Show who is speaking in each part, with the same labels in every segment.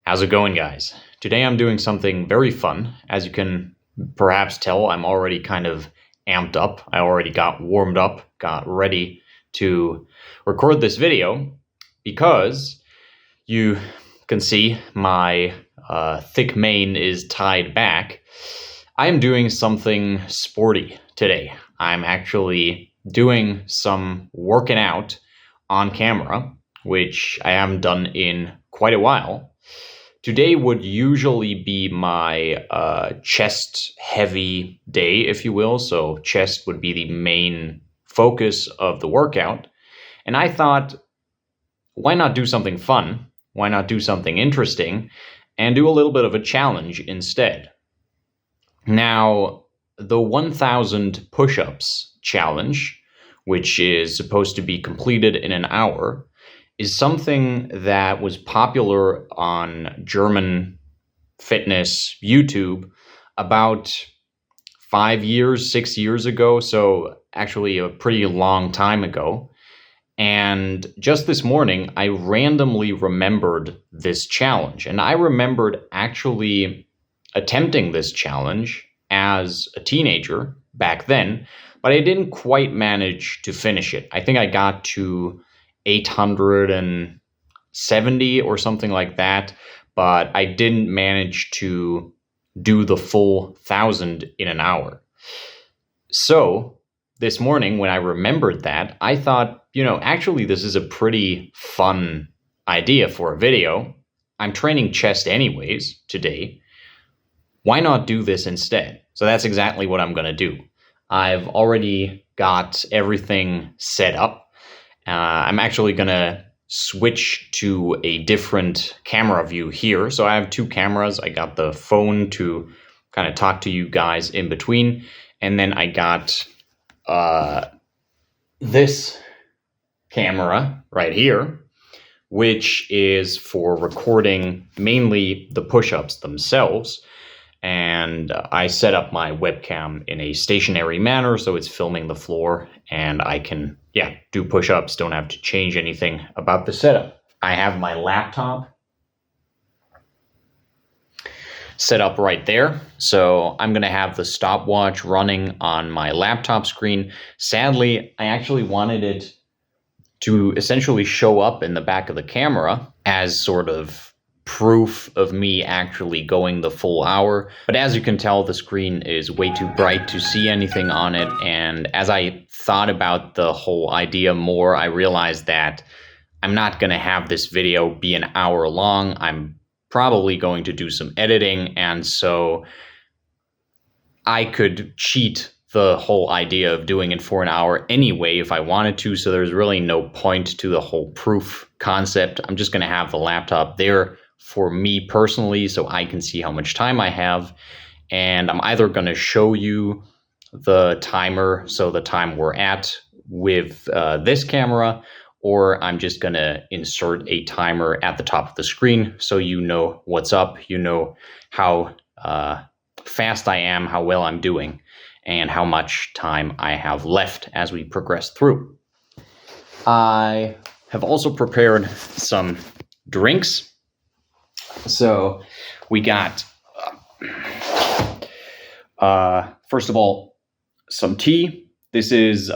Speaker 1: How's it going, guys? Today I'm doing something very fun. As you can perhaps tell, I'm already kind of amped up. I already got warmed up, got ready to record this video because you can see my thick mane is tied back. I am doing something sporty today. I'm actually doing some working out on camera, which I haven't done in quite a while. Today would usually be my chest heavy day, if you will. So chest would be the main focus of the workout. And I thought, why not do something fun? Why not do something interesting and do a little bit of a challenge instead? Now, the 1,000 push-ups challenge, which is supposed to be completed in an hour, is something that was popular on German fitness YouTube about 5 years, 6 years ago. So actually a pretty long time ago. And just this morning, I randomly remembered this challenge. And I remembered actually attempting this challenge as a teenager back then, but I didn't quite manage to finish it. I think I got to 870 or something like that, but I didn't manage to do the full 1,000 in an hour. So this morning when I remembered that, I thought, actually this is a pretty fun idea for a video. I'm training chest anyways today. Why not do this instead? So that's exactly what I'm going to do. I've already got everything set up. I'm actually going to switch to a different camera view here. So I have two cameras. I got the phone to kind of talk to you guys in between. And then I got this camera right here, which is for recording mainly the push-ups themselves. And I set up my webcam in a stationary manner, so it's filming the floor, and I can, do push-ups, don't have to change anything about the setup. I have my laptop set up right there, so I'm going to have the stopwatch running on my laptop screen. Sadly, I actually wanted it to essentially show up in the back of the camera as sort of proof of me actually going the full hour. But as you can tell, the screen is way too bright to see anything on it. And as I thought about the whole idea more, I realized that I'm not going to have this video be an hour long. I'm probably going to do some editing. And so I could cheat the whole idea of doing it for an hour anyway if I wanted to. So there's really no point to the whole proof concept. I'm just going to have the laptop there for me personally so I can see how much time I have. And I'm either going to show you the timer, so the time we're at with this camera, or I'm just going to insert a timer at the top of the screen so you know what's up, you know how fast I am, how well I'm doing, and how much time I have left as we progress through. I have also prepared some drinks. So we got, first of all, some tea. This is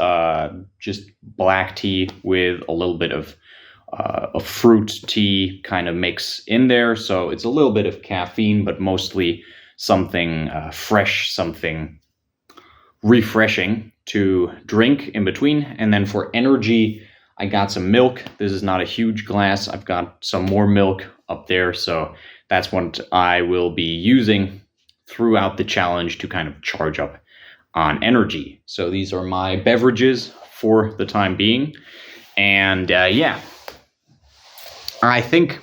Speaker 1: just black tea with a little bit of a fruit tea kind of mix in there. So it's a little bit of caffeine, but mostly something fresh, something refreshing to drink in between. And then for energy, I got some milk. This is not a huge glass. I've got some more milk up there. So that's what I will be using throughout the challenge to kind of charge up on energy. So these are my beverages for the time being. And I think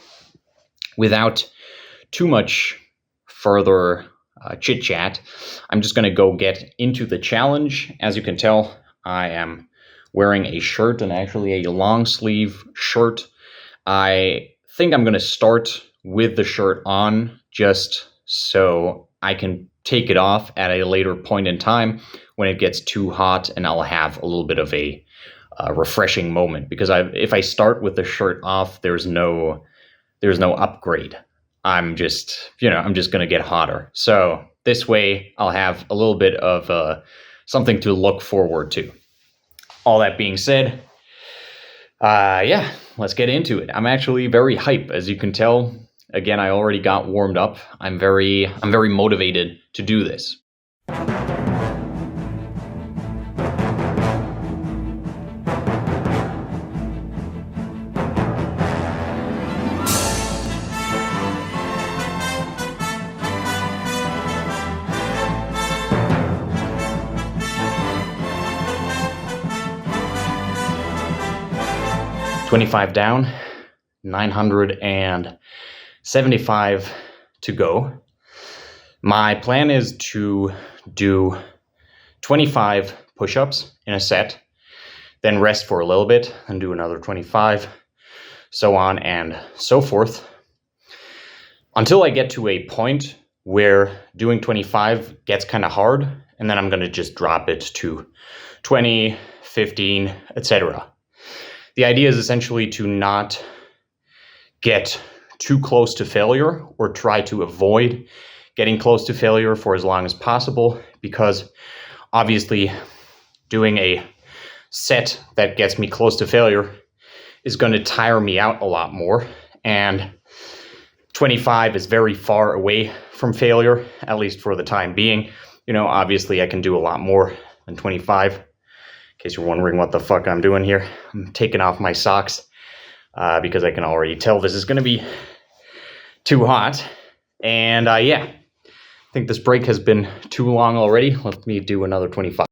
Speaker 1: without too much further chit chat, I'm just going to go get into the challenge. As you can tell, I am wearing a shirt, and actually a long sleeve shirt. I think I'm going to start with the shirt on just so I can take it off at a later point in time when it gets too hot, and I'll have a little bit of a refreshing moment, because if I start with the shirt off, there's no upgrade. I'm just going to get hotter. So this way I'll have a little bit of something to look forward to. All that being said, yeah, let's get into it. I'm actually very hype, as you can tell. Again, I already got warmed up. I'm very motivated to do this. $25 down, 975 to go. My plan is to do 25 push-ups in a set, then rest for a little bit, and do another 25, so on and so forth, until I get to a point where doing 25 gets kind of hard, and then I'm going to just drop it to 20, 15, etc. The idea is essentially to not get too close to failure, or try to avoid getting close to failure for as long as possible, because obviously doing a set that gets me close to failure is going to tire me out a lot more, and 25 is very far away from failure, at least for the time being. Obviously I can do a lot more than 25. In case you're wondering what the fuck I'm doing here, I'm taking off my socks because I can already tell this is going to be too hot. And yeah, I think this break has been too long already. Let me do another 25.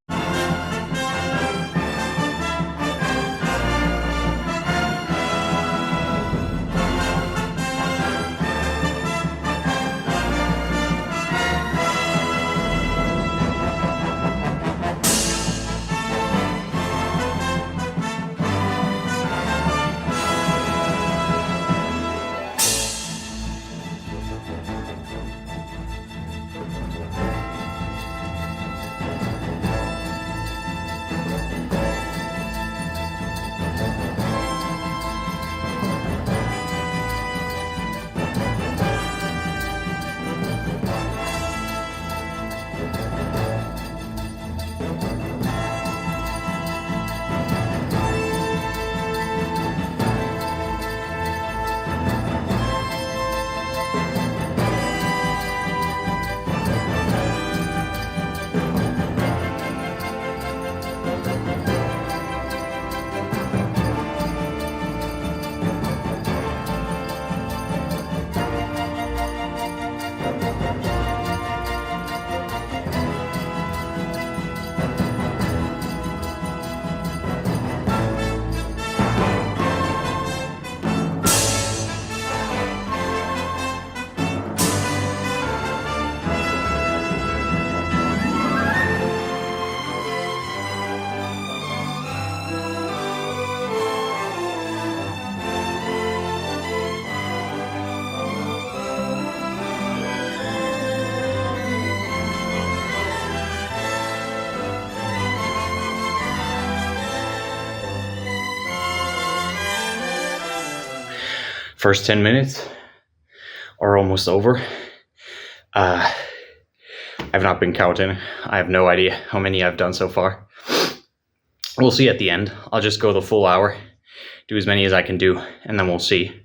Speaker 1: First 10 minutes are almost over. I've not been counting. I have no idea how many I've done so far. We'll see at the end. I'll just go the full hour, do as many as I can do, and then we'll see.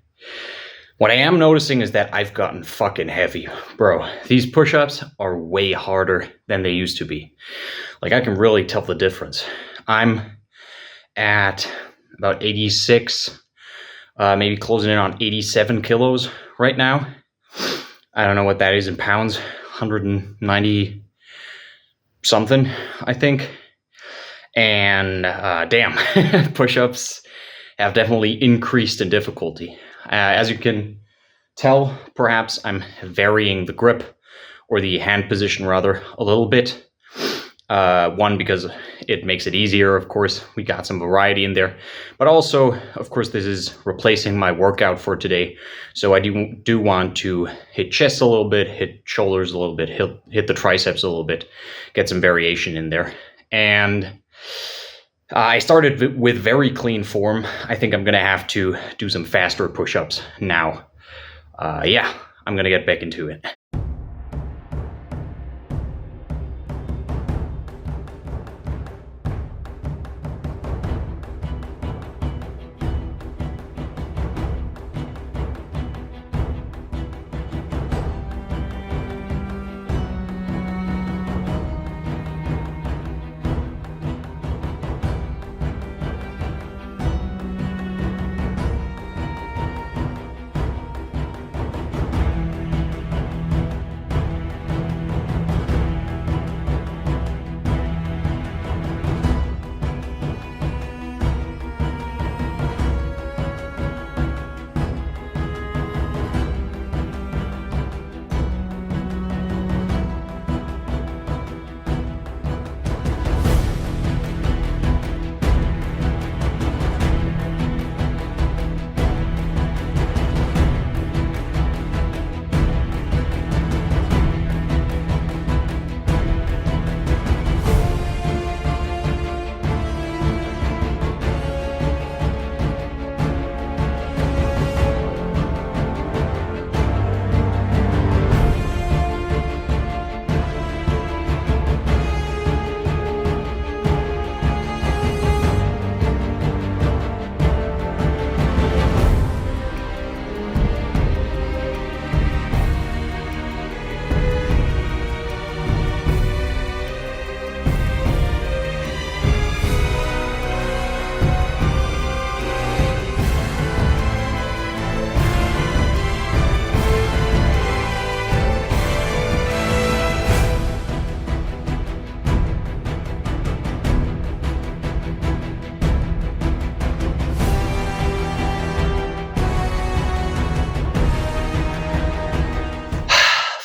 Speaker 1: What I am noticing is that I've gotten fucking heavy. Bro, these push-ups are way harder than they used to be. Like, I can really tell the difference. I'm at about 86, maybe closing in on 87 kilos right now. I don't know what that is in pounds, 190 something, I think. And damn, push-ups have definitely increased in difficulty. As you can tell, perhaps I'm varying the grip, or the hand position rather, a little bit. One, because it makes it easier, of course, we got some variety in there. But also, of course, this is replacing my workout for today. So I do want to hit chest a little bit, hit shoulders a little bit, hit the triceps a little bit, get some variation in there. And I started with very clean form. I think I'm going to have to do some faster push-ups now. Yeah, I'm gonna get back into it.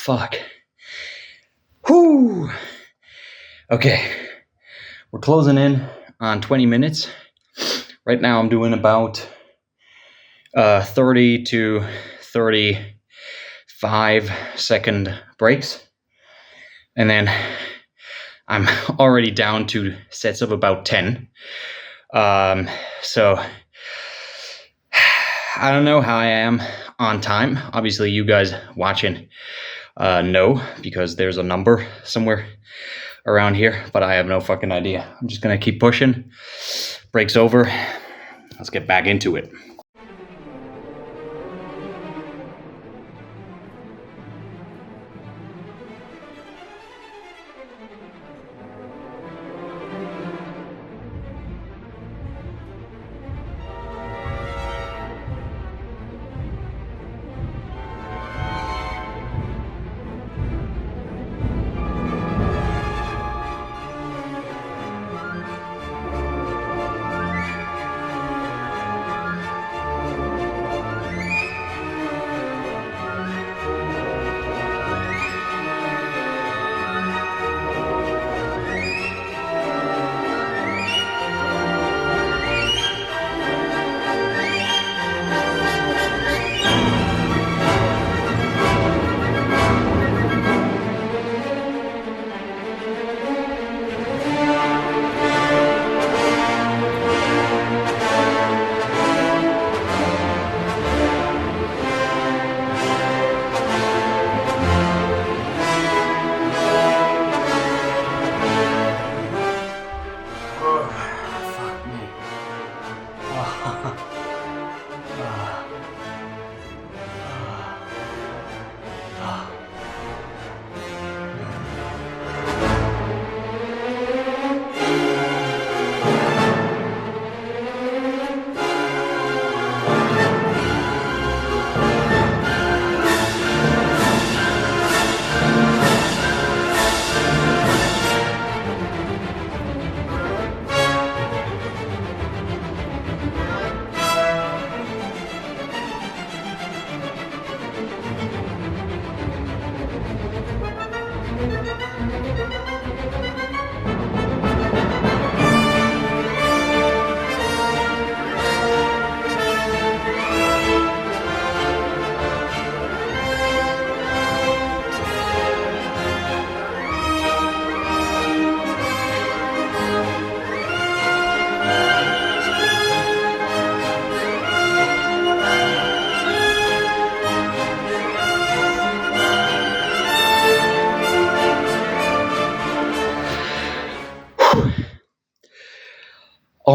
Speaker 1: Fuck. Whew. Okay. We're closing in on 20 minutes. Right now I'm doing about 30 to 35-second breaks. And then I'm already down to sets of about 10. So I don't know how I am on time. Obviously, you guys watching know, because there's a number somewhere around here, but I have no fucking idea. I'm just gonna keep pushing. Break's over. Let's get back into it.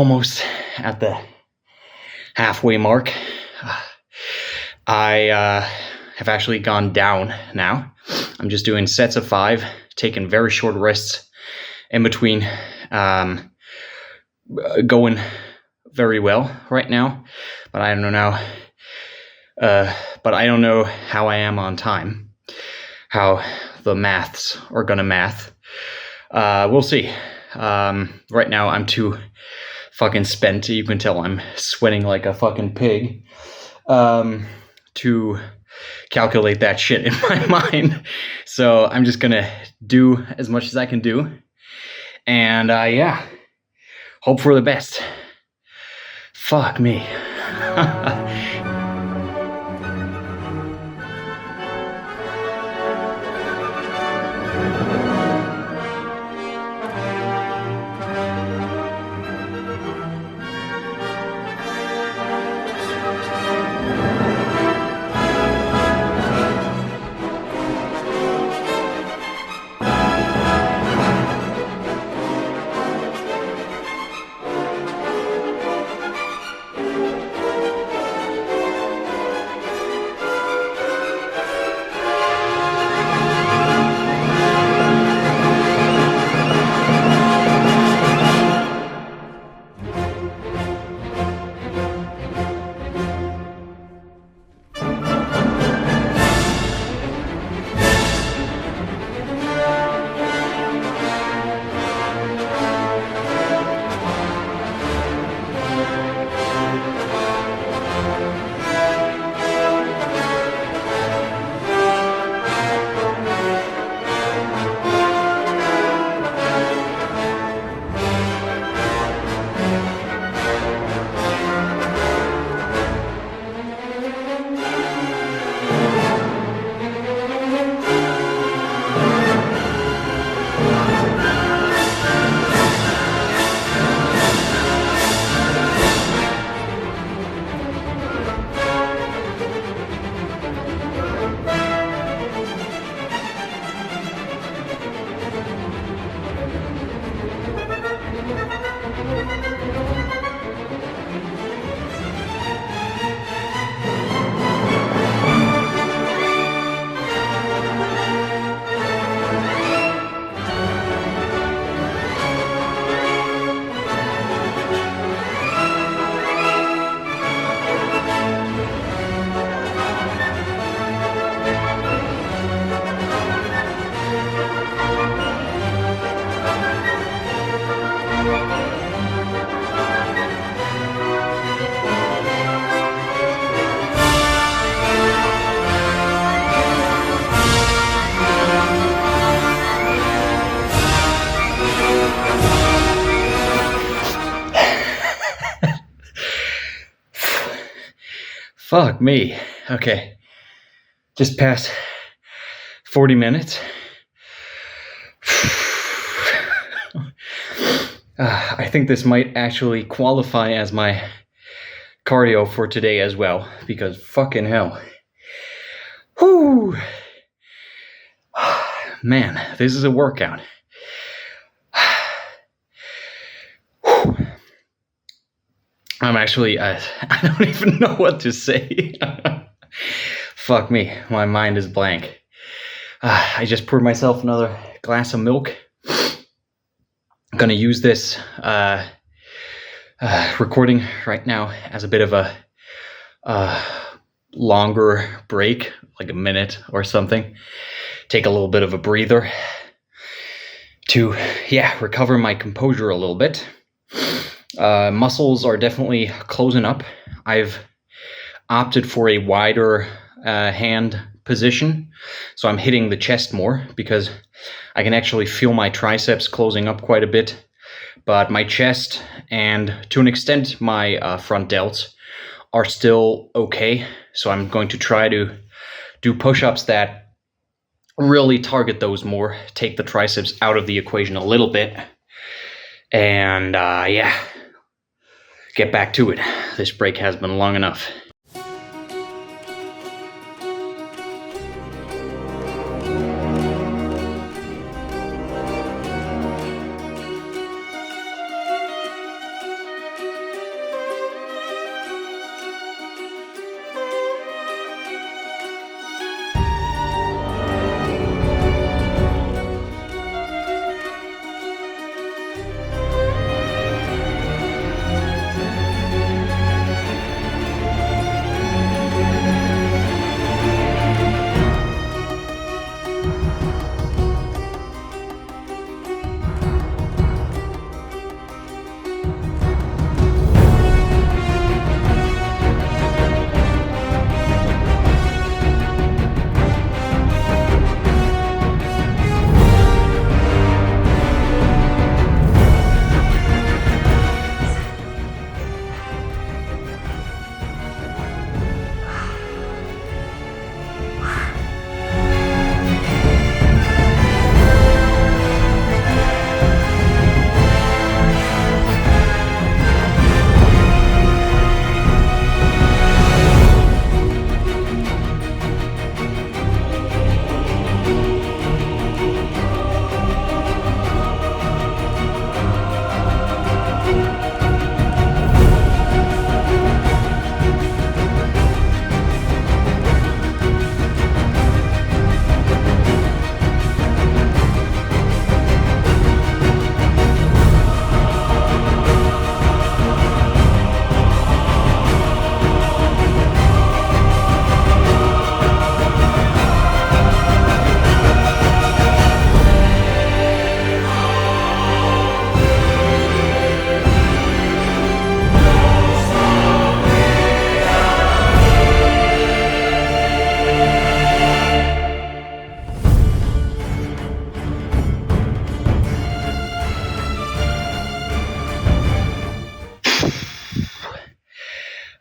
Speaker 1: almost at the halfway mark. I have actually gone down now. I'm just doing sets of 5, taking very short rests in between. Going very well right now, but I don't know how I am on time, how the maths are gonna math. We'll see. Right now I'm too fucking spent. You can tell I'm sweating like a fucking pig to calculate that shit in my mind. So I'm just gonna do as much as I can do, and yeah, hope for the best. Fuck me. Fuck me. Okay. Just past 40 minutes. I think this might actually qualify as my cardio for today as well, because fucking hell. Whew. Man, this is a workout. I'm actually, I don't even know what to say. Fuck me, my mind is blank. I just poured myself another glass of milk. I'm gonna use this recording right now as a bit of a longer break, like a minute or something. Take a little bit of a breather to, recover my composure a little bit. Muscles are definitely closing up. I've opted for a wider hand position, so I'm hitting the chest more because I can actually feel my triceps closing up quite a bit, but my chest and to an extent my front delts are still okay. So I'm going to try to do push-ups that really target those more, take the triceps out of the equation a little bit, and get back to it. This break has been long enough.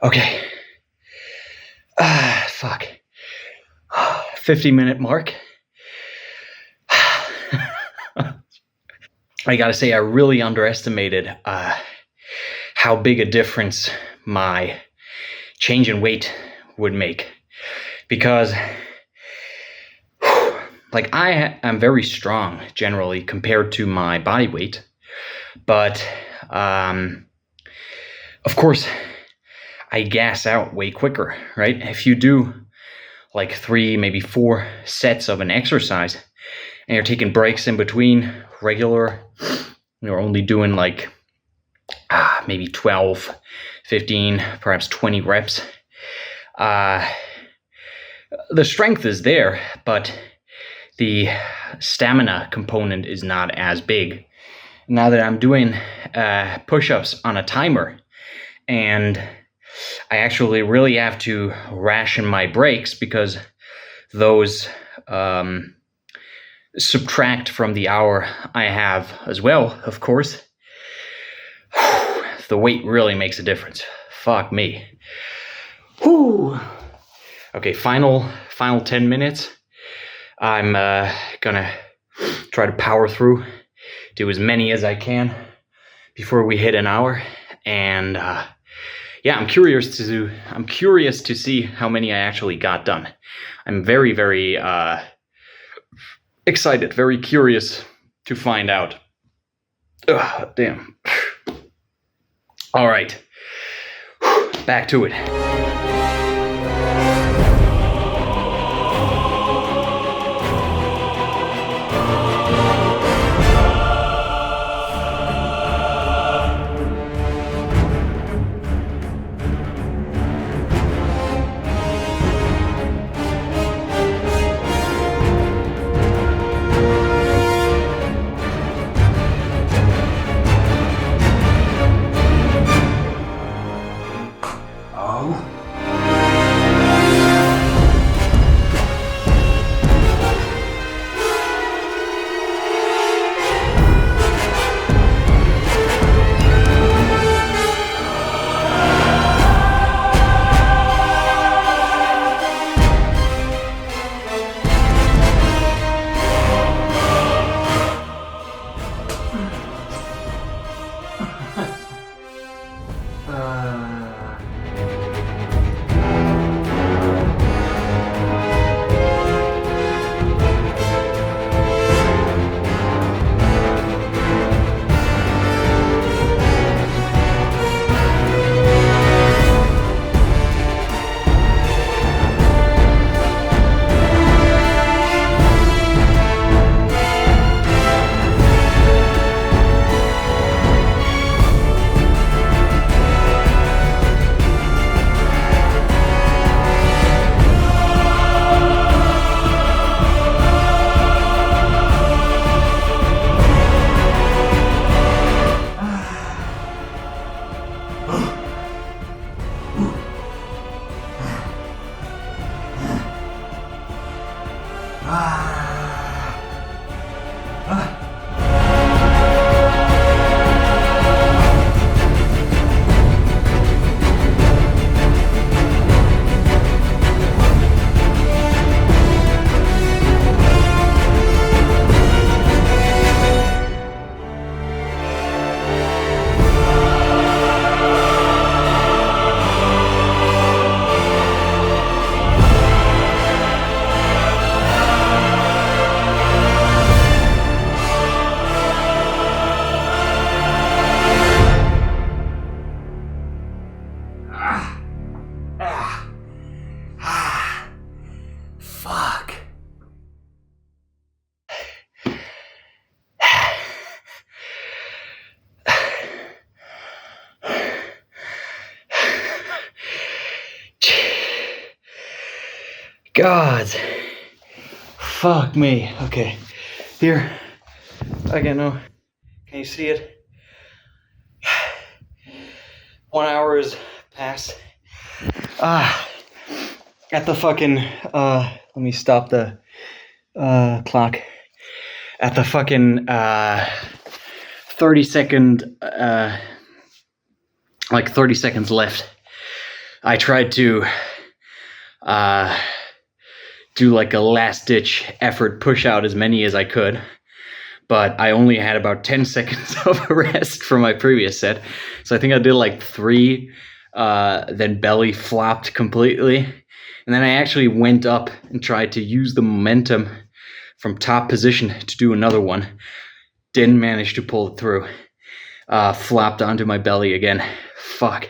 Speaker 2: Okay. Fuck. 50-minute mark. I gotta say, I really underestimated how big a difference my change in weight would make. Because, like, I am very strong generally compared to my body weight. But, of course, I gas out way quicker, right? If you do like 3, maybe 4 sets of an exercise and you're taking breaks in between regular, you're only doing like maybe 12, 15, perhaps 20 reps. The strength is there, but the stamina component is not as big. Now that I'm doing push-ups on a timer, and I actually really have to ration my breaks because those subtract from the hour I have as well, of course. The weight really makes a difference. Fuck me. Whew. Okay, final 10 minutes. I'm gonna try to power through, do as many as I can before we hit an hour, and yeah, I'm curious to see how many I actually got done. I'm very, very excited, very curious to find out. Ugh, damn. All right, back to it. Fuck. God. Fuck me. Okay. Here. I got no. Can you see it? 1 hour is past. At the fucking let me stop the clock. At the fucking 30-second like 30 seconds left I tried to do like a last-ditch effort, push out as many as I could, but I only had about 10 seconds of a rest from my previous set. So I think I did like 3, then belly flopped completely. And then I actually went up and tried to use the momentum from top position to do another one. Didn't manage to pull it through. Flopped onto my belly again. Fuck.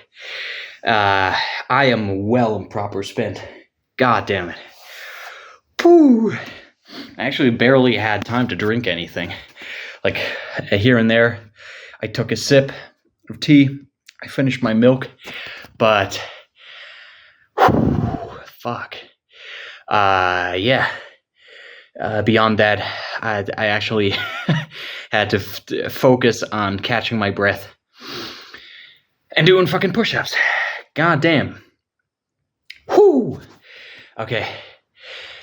Speaker 2: I am well and proper spent. God damn it. Whew. I actually barely had time to drink anything. Like here and there, I took a sip of tea. I finished my milk, but fuck. Yeah. Beyond that, I actually had to focus on catching my breath and doing fucking push-ups. God damn. Whew. Okay.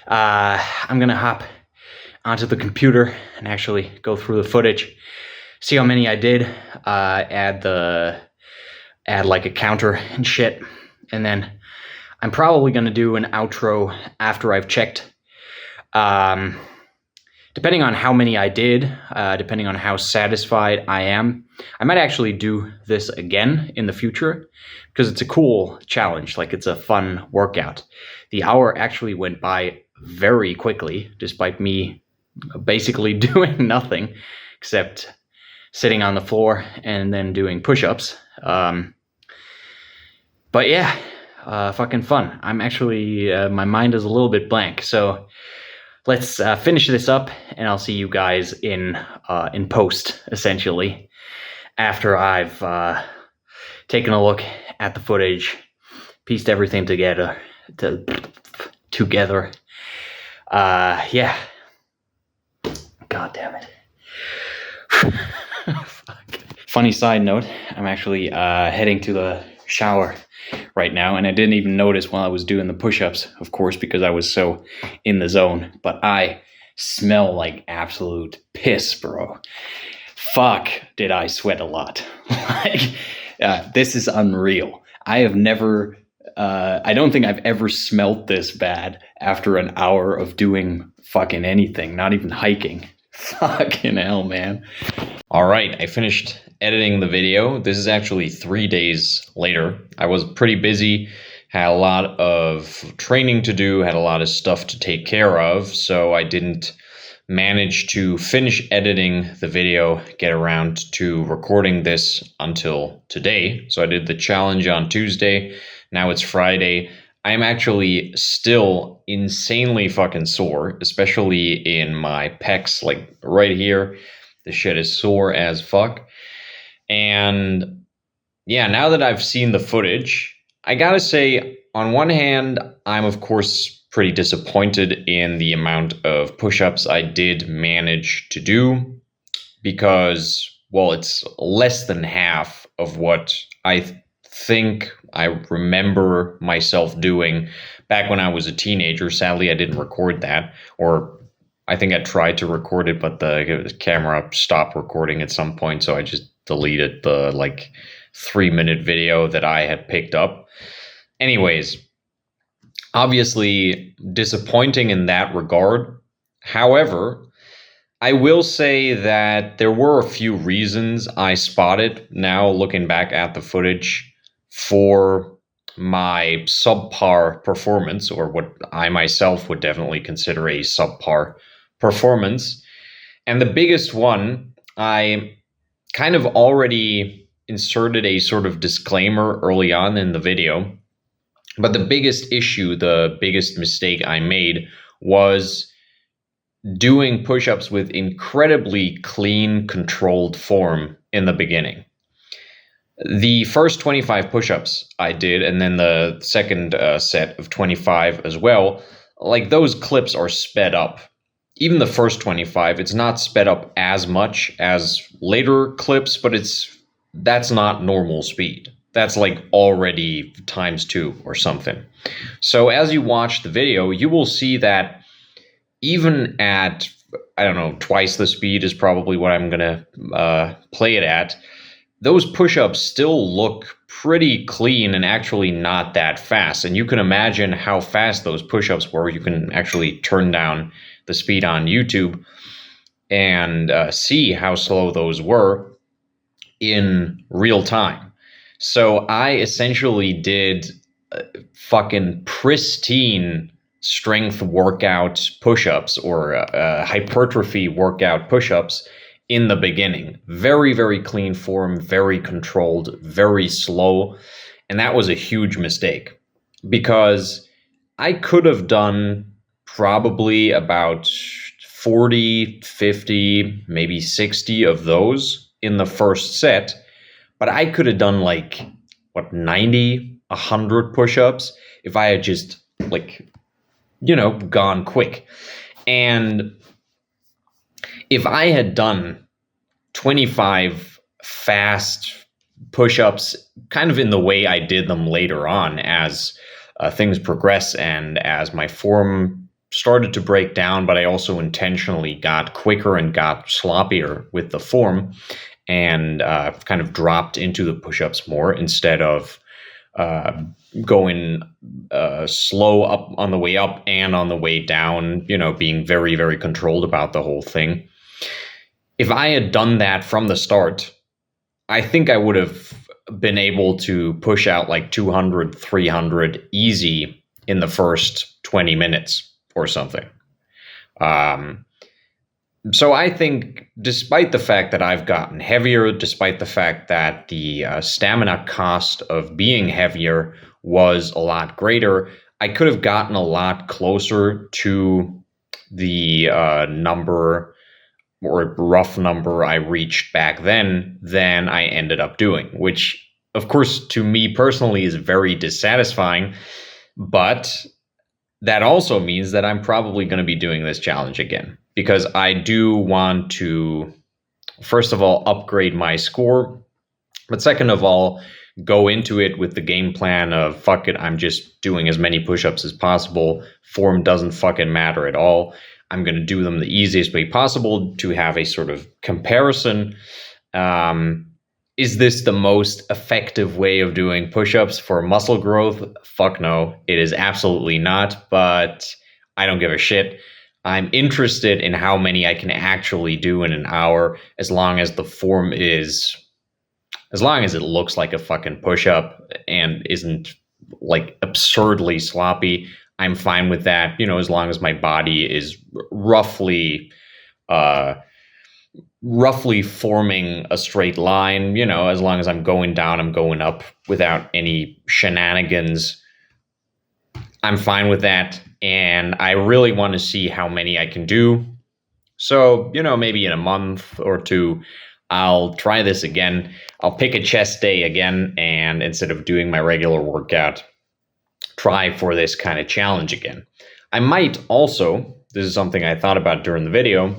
Speaker 2: I'm gonna hop onto the computer and actually go through the footage, see how many I did, add like a counter and shit, and then I'm probably gonna do an outro after I've checked. Depending on how many I did, depending on how satisfied I am, I might actually do this again in the future because it's a cool challenge. Like, it's a fun workout. The hour actually went by very quickly, despite me basically doing nothing except sitting on the floor and then doing push-ups. But yeah, fucking fun. I'm actually, my mind is a little bit blank. So let's finish this up, and I'll see you guys in post, essentially, after I've taken a look at the footage, pieced everything together. Yeah. God damn it. Fuck. Funny side note, I'm actually heading to the shower right now, and I didn't even notice while I was doing the push-ups, of course, because I was so in the zone, but I smell like absolute piss, bro. Fuck, did I sweat a lot. Like, this is unreal. I have never, I don't think I've ever smelt this bad after an hour of doing fucking anything, not even hiking. Fucking hell, man. All right, I finished editing the video. This is actually 3 days later. I was pretty busy, had a lot of training to do, had a lot of stuff to take care of, so I didn't manage to finish editing the video, get around to recording this until today. So I did the challenge on Tuesday. Now it's Friday. I'm actually still insanely fucking sore, especially in my pecs, like right here. The shit is sore as fuck. And yeah, now that I've seen the footage, I gotta say, on one hand, I'm of course pretty disappointed in the amount of push-ups I did manage to do because, well, it's less than half of what I think I remember myself doing back when I was a teenager. Sadly, I didn't record that, or I think I tried to record it, but the camera stopped recording at some point, so I just deleted the 3-minute video that I had picked up. Anyways, obviously disappointing in that regard. However, I will say that there were a few reasons I spotted now looking back at the footage for my subpar performance, or what I myself would definitely consider a subpar performance. And the biggest one, I kind of already inserted a sort of disclaimer early on in the video. But the biggest issue, the biggest mistake I made was doing push-ups with incredibly clean, controlled form in the beginning. The first 25 push-ups I did, and then the second set of 25 as well, like, those clips are sped up. Even the first 25, it's not sped up as much as later clips, but that's not normal speed. That's like already ×2 or something. So as you watch the video, you will see that even at, I don't know, twice the speed is probably what I'm going to play it at.
Speaker 1: those push-ups still look pretty clean and actually not that fast. And you can imagine how fast those push-ups were. You can actually turn down the speed on YouTube and see how slow those were in real time. So I essentially did fucking pristine strength workout push-ups or hypertrophy workout push-ups in the beginning. Very, very clean form, very controlled, very slow. And that was a huge mistake because I could have done probably about 40, 50, maybe 60 of those in the first set, but I could have done like, 90, 100 push-ups if I had just gone quick. And if I had done 25 fast push-ups kind of in the way I did them later on as things progress and as my form started to break down, but I also intentionally got quicker and got sloppier with the form and kind of dropped into the push-ups more instead of going slow up on the way up and on the way down, being very, very controlled about the whole thing. If I had done that from the start, I think I would have been able to push out like 200, 300 easy in the first 20 minutes or something. So I think despite the fact that I've gotten heavier, despite the fact that the stamina cost of being heavier was a lot greater, I could have gotten a lot closer to the number or rough number I reached back then than I ended up doing, which of course to me personally is very dissatisfying, but that also means that I'm probably going to be doing this challenge again because I do want to, first of all, upgrade my score, but second of all, go into it with the game plan of fuck it, I'm just doing as many push-ups as possible. Form doesn't fucking matter at all. I'm going to do them the easiest way possible to have a sort of comparison. Is this the most effective way of doing push-ups for muscle growth? Fuck no, it is absolutely not, but I don't give a shit. I'm interested in how many I can actually do in an hour as long as the form is, as long as it looks like a fucking push-up and isn't like absurdly sloppy. I'm fine with that, as long as my body is roughly forming a straight line, as long as I'm going down, I'm going up without any shenanigans. I'm fine with that. And I really want to see how many I can do. So, maybe in a month or two, I'll try this again. I'll pick a chest day again. And instead of doing my regular workout, try for this kind of challenge again. I might also, this is something I thought about during the video,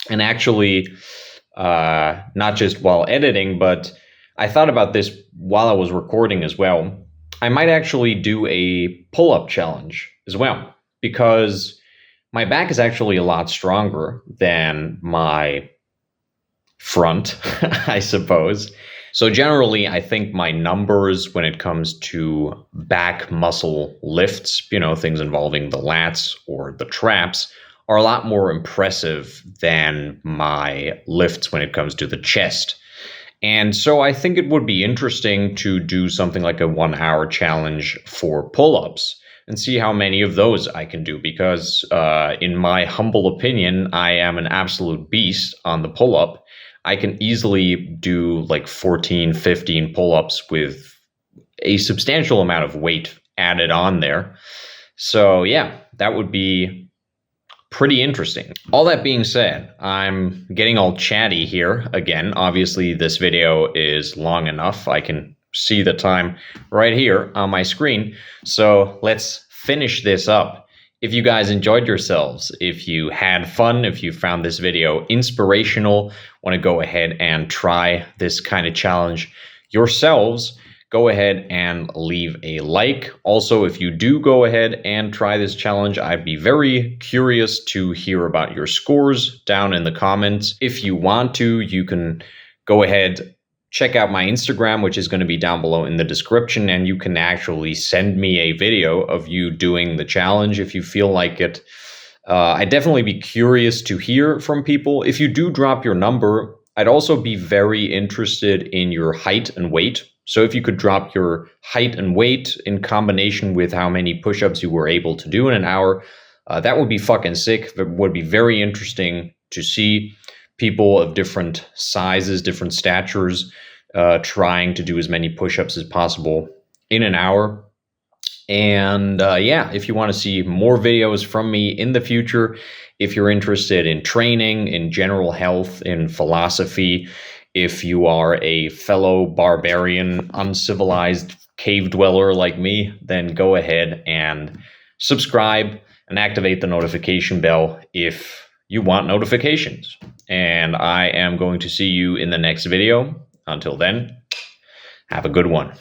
Speaker 1: and actually not just while editing, but I thought about this while I was recording as well. I might actually do a pull-up challenge as well, because my back is actually a lot stronger than my front, I suppose. So generally, I think my numbers when it comes to back muscle lifts, things involving the lats or the traps, are a lot more impressive than my lifts when it comes to the chest. And so I think it would be interesting to do something like a 1-hour challenge for pull-ups and see how many of those I can do, because in my humble opinion, I am an absolute beast on the pull-up. I can easily do like 14, 15 pull-ups with a substantial amount of weight added on there. So yeah, that would be pretty interesting. All that being said, I'm getting all chatty here again. Obviously, this video is long enough. I can see the time right here on my screen. So let's finish this up. If you guys enjoyed yourselves, if you had fun, if you found this video inspirational, want to go ahead and try this kind of challenge yourselves, go ahead and leave a like. Also, if you do go ahead and try this challenge, I'd be very curious to hear about your scores down in the comments. If you want to, you can go ahead, check out my Instagram, which is going to be down below in the description, and you can actually send me a video of you doing the challenge if you feel like it. I'd definitely be curious to hear from people. If you do drop your number, I'd also be very interested in your height and weight. So if you could drop your height and weight in combination with how many push-ups you were able to do in an hour, that would be fucking sick. It would be very interesting to see people of different sizes, different statures, trying to do as many push-ups as possible in an hour. And yeah, if you want to see more videos from me in the future, if you're interested in training, in general health, in philosophy, if you are a fellow barbarian, uncivilized cave dweller like me, then go ahead and subscribe and activate the notification bell if you want notifications. And I am going to see you in the next video. Until then, have a good one.